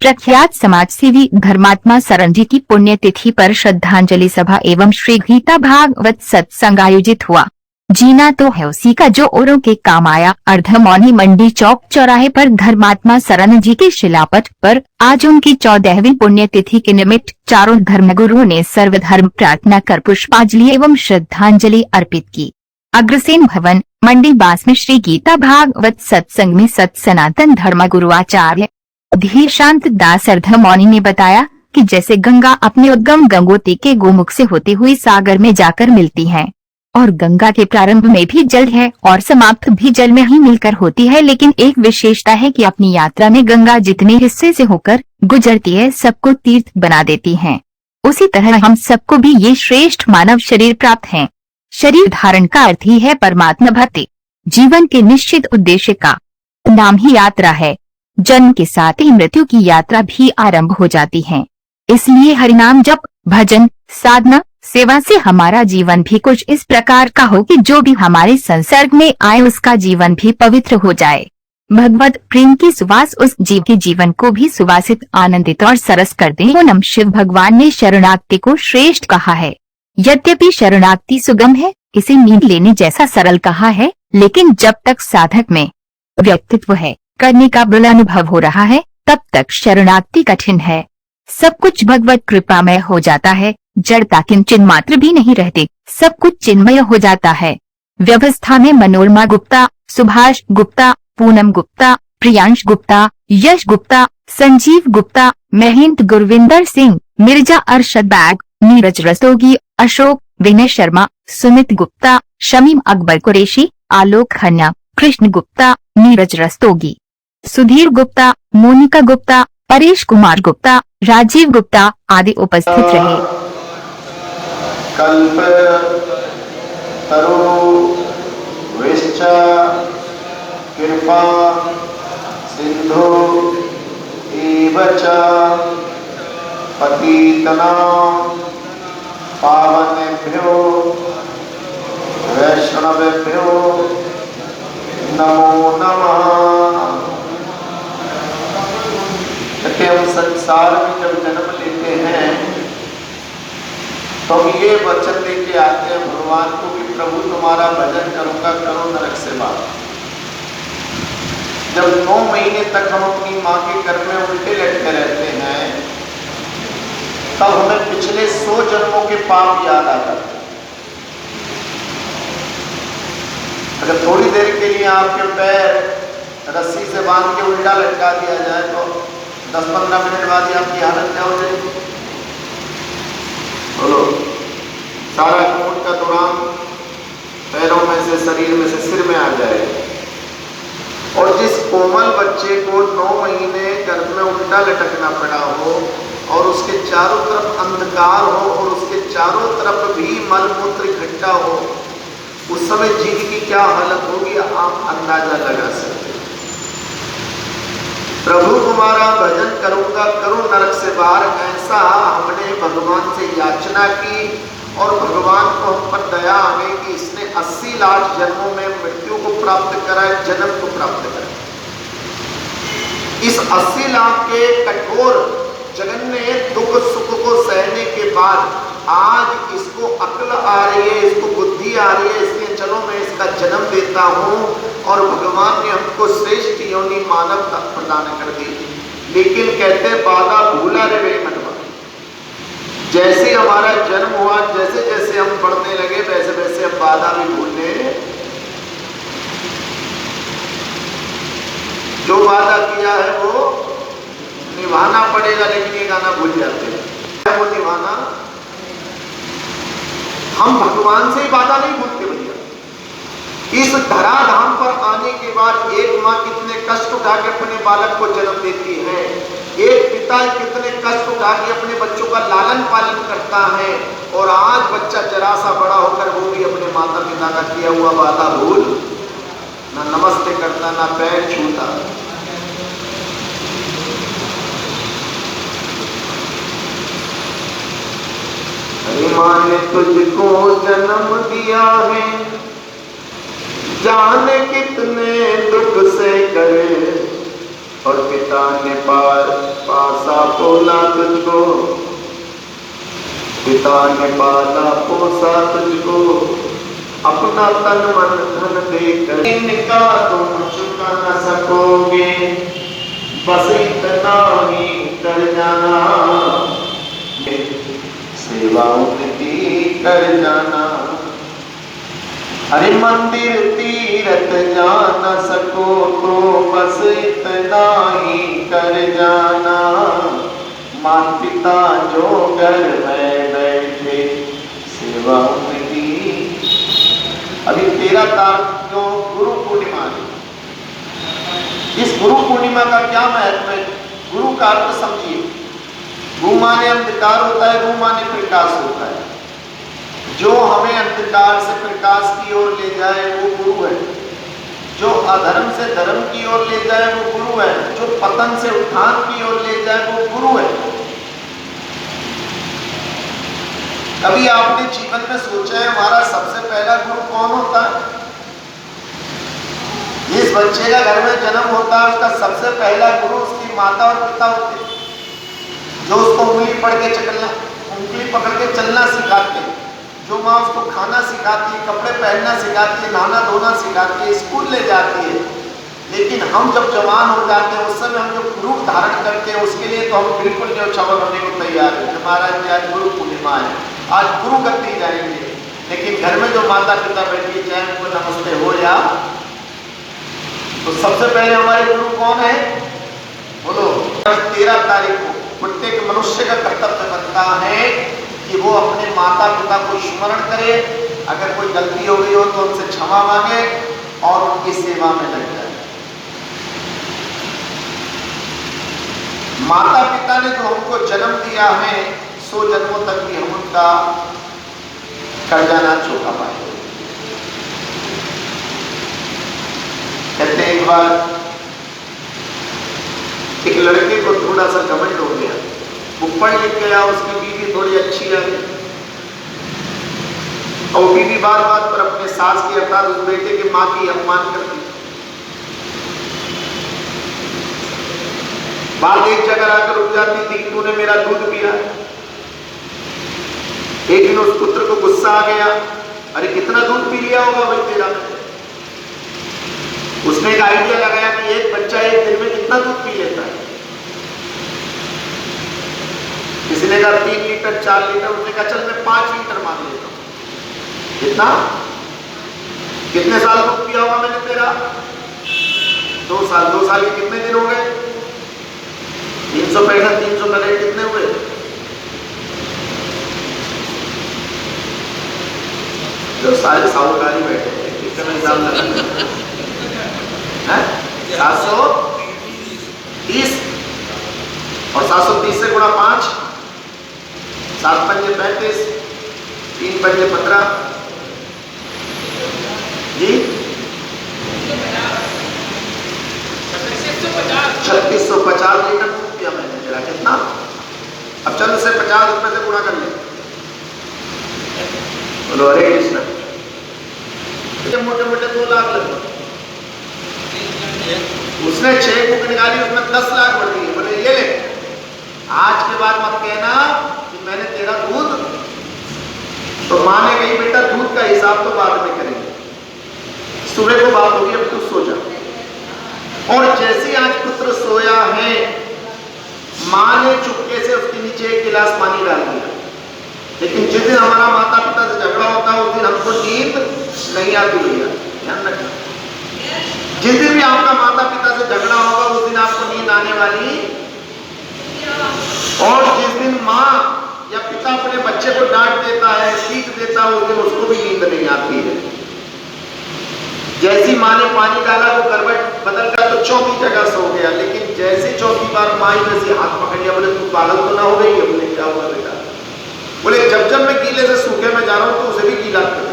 प्रख्यात समाजसेवी धर्मात्मा सरन जी की पुण्यतिथि पर श्रद्धांजलि सभा एवं श्री गीता भागवत सत्संग आयोजित हुआ। जीना तो है उसी का जो औरों के काम आया। अर्धमौनी मंडी चौक चौराहे पर धर्मात्मा सरन जी के शिलापट पर आज उनकी 14वीं पुण्यतिथि के निमित्त चारों धर्मगुरुओं ने सर्वधर्म प्रार्थना कर पुष्पांजलि एवं श्रद्धांजलि अर्पित की। अग्रसेन भवन मंडी बास में श्री गीता भागवत सत्संग में सत सनातन धर्मगुरु आचार्य धीर शांत दास अर्धमौनी ने बताया कि जैसे गंगा अपने उद्गम गंगोत्री के गोमुख से होते हुए सागर में जाकर मिलती है और गंगा के प्रारंभ में भी जल है और समाप्त भी जल में ही मिलकर होती है, लेकिन एक विशेषता है कि अपनी यात्रा में गंगा जितने हिस्से से होकर गुजरती है सबको तीर्थ बना देती है। उसी तरह हम सबको भी ये श्रेष्ठ मानव शरीर प्राप्त है। शरीर धारण का अर्थ ही है परमात्मा भक्ति। जीवन के निश्चित उद्देश्य का नाम ही यात्रा है। जन्म के साथ ही मृत्यु की यात्रा भी आरंभ हो जाती है। इसलिए हरिनाम जप, भजन, साधना, सेवा से हमारा जीवन भी कुछ इस प्रकार का हो कि जो भी हमारे संसर्ग में आए उसका जीवन भी पवित्र हो जाए। भगवत प्रेम की सुवास उस जीव के जीवन को भी सुवासित, आनंदित और सरस कर दे। ओनम शिव भगवान ने शरणागति को श्रेष्ठ कहा है। यद्यपि शरणागति सुगम है, इसे नींद लेने जैसा सरल कहा है, लेकिन जब तक साधक में व्यक्तित्व है, करने का बल अनुभव हो रहा है, तब तक शरणागति कठिन है। सब कुछ भगवत कृपामय हो जाता है। जड़ता किंचन मात्र भी नहीं रहती, सब कुछ चिन्मय हो जाता है। व्यवस्था में मनोरमा गुप्ता, सुभाष गुप्ता, पूनम गुप्ता, प्रियांश गुप्ता, यश गुप्ता, संजीव गुप्ता, महेंद्र गुरविंदर सिंह, मिर्जा अरशद बैग, नीरज रस्तोगी, अशोक, विनय शर्मा, सुमित गुप्ता, शमीम अकबर कुरैशी, आलोक खन्ना, कृष्ण गुप्ता, नीरज रस्तोगी, सुधीर गुप्ता, मोनिका गुप्ता, परेश कुमार गुप्ता, राजीव गुप्ता आदि उपस्थित रहे। कल्प तरु विश्च कृपा सिंधु एव च पतितनां पावनेभ्यो वैष्णवेभ्यो नमो नमः। हम संसार में जब जन्म लेते हैं तो हम ये वचन लेके आते हैं भगवान को कि प्रभु तुम्हारा भजन करूंगा, करो नरक से बाहर। जब 9 महीने तक हम अपनी माँ के गर्भ में उल्टे लटके रहते हैं तब हमें पिछले 100 जन्मों के पाप याद आ जाते हैं। अगर थोड़ी देर के लिए आपके पैर रस्सी से बांध के उल्टा लटका दिया जाए तो 10-15 मिनट बाद ही आपकी हालत क्या हो जाएगी? बोलो। सारा खून का दौरान पैरों में से, शरीर में से सिर में आ जाए। और जिस कोमल बच्चे को 9 महीने गर्भ में उल्टा लटकना पड़ा हो और उसके चारों तरफ अंधकार हो और उसके चारों तरफ भी मलमूत्र इकट्ठा हो, उस समय जीव की क्या हालत होगी आप अंदाजा लगा सकते। प्रभु तुम्हारा भजन करूंगा, करो नरक से बाहर, ऐसा हमने भगवान से याचना की और भगवान को हम पर दया आ गई कि इसने 80 लाख जन्मों में मृत्यु को प्राप्त करा है, जन्म को प्राप्त करा। इस 80 लाख के कठोर जघन्य दुख सुख को सहने के बाद आज इसको अक्ल आ रही है, इसको बुद्धि आ रही है, इसलिए चलो मैं इसका जन्म देता हूँ और भगवान ने हमको श्रेष्ठ योनि मानवता प्रदान कर दी। लेकिन कहते बाधा भूला रे वे मनवा। जैसे हमारा जन्म हुआ, जैसे जैसे हम बढ़ने लगे वैसे वैसे हम बाधा भी भूलने। जो वादा किया है वो निभाना पड़ेगा, लेकिन ये गाना भूल जाते हैं। वो निभाना, हम भगवान से ही वादा नहीं भूलते भैया। इस धराधाम पर आने के बाद एक माँ कितने कष्ट उठा के अपने बालक को जन्म देती है, एक पिता कितने कष्ट उठा के अपने बच्चों का लालन पालन करता है, और आज बच्चा जरा सा बड़ा होकर वो भी अपने माता पिता का किया हुआ वादा भूल ना नमस्ते करता, ना पैर छूता। माँ ने तुझको जन्म दिया है, जाने कितने दुख से करे, और पिता ने पासा बोला तुझको, पिता ने पाला पोसा तुझको, अपना तन मन धन देकर इनका तुम चुका न सकोगे, बस इतना ही कर जाना, सेवा उनकी कर जाना। अरे मंदिर तीरथ जा न सको तो बस इतना ही कर जाना, माता पिता जो घर में बैठे सेवा उनकी। अभी 13 तारीख को गुरु पूर्णिमा है। इस गुरु पूर्णिमा का क्या महत्व है? गुरु का अर्थ समझिए। गु माने अंधकार होता है, रू माने प्रकाश होता है। जो हमें अंधकार से प्रकाश की ओर ले जाए वो गुरु है, जो अधर्म से धर्म की ओर ले जाए वो गुरु है, जो पतन से उत्थान की ओर ले जाए वो गुरु है। कभी आपने जीवन में सोचा है हमारा सबसे पहला गुरु कौन होता है? जिस बच्चे का घर में जन्म होता है उसका सबसे पहला गुरु उसकी माता और पिता होते हैं, जो उसको उंगली पकड़ के चलना सिखाते हैं, जो माँ उसको खाना सिखाती है, कपड़े पहनना सिखाती है, नहाना धोना सिखाती है, स्कूल ले जाती है। लेकिन हम जब जवान हो जाते हैं उस समय हम जो रूप धारण करते हैं उसके लिए तो हम बिल्कुल न्यौछावर होने को तैयार है। महाराज आज गुरु पूर्णिमा है, आज गुरु गद्दी जाएंगे, लेकिन घर में जो माता पिता बैठी चाहे उनको नमस्ते हो या, तो सबसे पहले हमारे गुरु कौन है? बोलो। 13 तारीख को प्रत्येक मनुष्य का कर्तव्य बनता है कि वो अपने माता पिता को स्मरण करे, अगर कोई गलती हो गई हो तो उनसे क्षमा मांगे और उनकी सेवा में लग जाए। माता पिता ने जो हमको जन्म दिया है 100 जन्मों तक भी हम उनका कर्जा ना चुका पाए। कहते हैं एक बार एक लड़के को थोड़ा सा घमंड हो गया, वो पढ़ लिख गया, उसकी बीवी थोड़ी अच्छी है और वो बीवी बात बात पर अपने सास की अर्थात उस बेटे के माँ की अपमान करती। बात एक जगह आकर रुक जाती थी कि तूने मेरा दूध पिया। एक दिन उस पुत्र को गुस्सा आ गया, अरे कितना दूध पी लिया होगा भाई तेरा। उसने एक आइडिया लगाया कि एक बच्चा एक दिन में कितना दूध पी लेता है। किसी ने कहा 3 लीटर 4 लीटर, उसने कहा चल मैं 5 लीटर मान लेता हूं। कितना? कितने साल दूध पिया होगा मैंने तेरा? 2 साल। 2 साल के कितने दिन हो गए? 365, 300 का रेट कितने हुए? जो सारे साहूकारी बैठे हैं कितना हिसाब लगा है? 730 और 730 से गुणा 5, 7 पंजे 35, 3 पंजे 15 जी 3650 लीटर दूध पिया मैंने तेरा। कितना? अब चल से 50 रुपए से गुणा कर ले। बोलो हरे कृष्ण। मोटे मोटे 2 लाख लगभग। उसने चेक बुक निकाली, उसमें 10 लाख बढ़ गई। बोले ये ले, आज के बाद मत कहना कि मैंने तेरा दूध। तो माँ ने कही बेटा दूध का हिसाब तो बाद में करेंगे, सुबह को बात होगी, अब तू सो जा। और जैसे आज पुत्र सोया है, माँ ने चुपके से उसके नीचे 1 गिलास पानी डाल दिया। लेकिन जिस दिन हमारा माता पिता से झगड़ा होता है उस दिन हमको नींद नहीं आती भैया, ध्यान रखना। जिस दिन भी आपका माता पिता से झगड़ा होगा उस दिन आपको नींद आने वाली, और जिस दिन माँ या पिता अपने बच्चे को डांट देता है, सीख देता है, उस दिन उसको भी नींद नहीं आती है। जैसी माँ ने पानी डाला वो करवट बदल गया तो चौथी जगह सो गया, लेकिन जैसे चौथी बार माँ वैसे हाथ पकड़ लिया। बोले तू पागल तो ना हो गई? बोले क्या हुआ बेटा? बोले जब जब मैं गीले से सूखे में जा रहा हूं तो उसे भी गीला कर दे।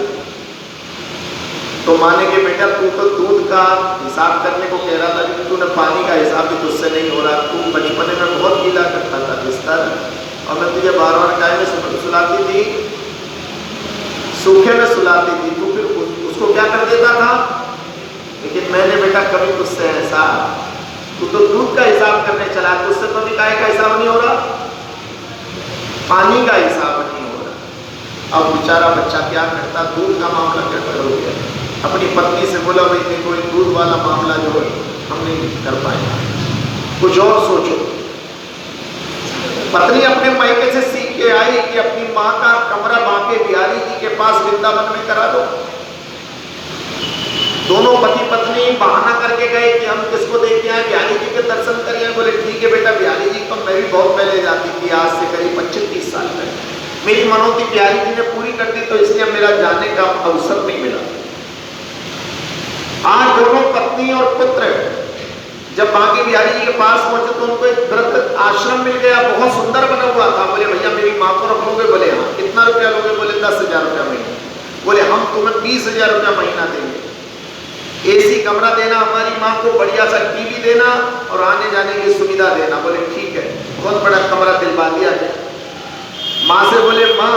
तो माने के बेटा तू तो दूध का हिसाब करने को कह रहा था, लेकिन तूने पानी का हिसाब भी तुझसे नहीं हो रहा। तू बचपन में बहुत गीला करता था बिस्तर, और मैं तुझे बार-बार काय में सुलाती थी, सूखे में सुलाती थी, तू फिर उसको क्या कर देता था। लेकिन मैंने बेटा कभी तुझसे ऐसा तू तो दूध का हिसाब करने चला, तो उससे तो निकाय का हिसाब नहीं हो रहा, पानी का हिसाब नहीं हो रहा। अब बेचारा बच्चा क्या करता, दूध का मामला गड़बड़ हो गया, अपनी पत्नी से बोला भाई देखो ये दूध वाला मामला जो है हम नहीं कर पाएंगे, कुछ और सोचो। पत्नी अपने मायके से सीख के आई कि अपनी माँ का कमरा बांके बिहारी जी के पास वृंदावन में करा दो। दोनों पति पत्नी बहाना करके गए कि हम किसको देख के आए, बिहारी जी के दर्शन करिए। बोले ठीक है बेटा, बिहारी जी तो मैं भी बहुत पहले जाती थी, आज से करीब 25-30 साल पहले। मेरी मनोती बिहारी जी ने पूरी कर दी, तो इसलिए मेरा जाने का अवसर नहीं मिला। आज दोनों पत्नी और पुत्र जब बांके बिहारी जी के पास पहुंचे तो उनको एक वृद्ध आश्रम मिल गया, बहुत सुंदर बना हुआ था। बोले भैया मेरी माँ को रख लोगे? बोले हाँ। कितना रुपया लोगे? बोले 10,000 रुपया महीना। बोले हम तुम्हें 20,000 रुपया महीना देंगे, एसी कमरा देना, हमारी माँ को बढ़िया सा टीवी देना और आने जाने की सुविधा देना। बोले ठीक है, बहुत बड़ा कमरा दिलवा दिया है। माँ से बोले माँ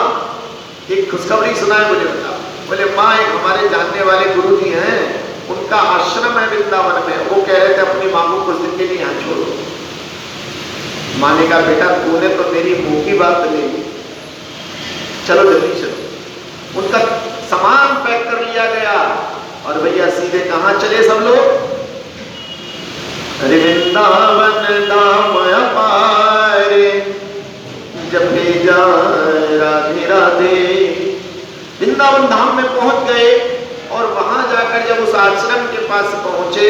एक खुशखबरी सुनाए। बोले बताओ। बोले माँ एक हमारे जानने वाले गुरु जी हैं, उनका आश्रम है वृंदावन में, वो कह रहे थे अपनी माँ को कुछ दिन के लिए यहाँ छोड़ो। माँ ने कहा बेटा तूने तो मेरी मुंह की बात ले ली, चलो जल्दी चलो। उनका सामान पैक कर लिया गया और भैया सीधे कहाँ चले सब लोग? अरे वृंदावन धाम अपारे जपे जाए राधे राधे। वृंदावन धाम में पहुंच गए और वहां जाकर जब उस आश्रम के पास पहुंचे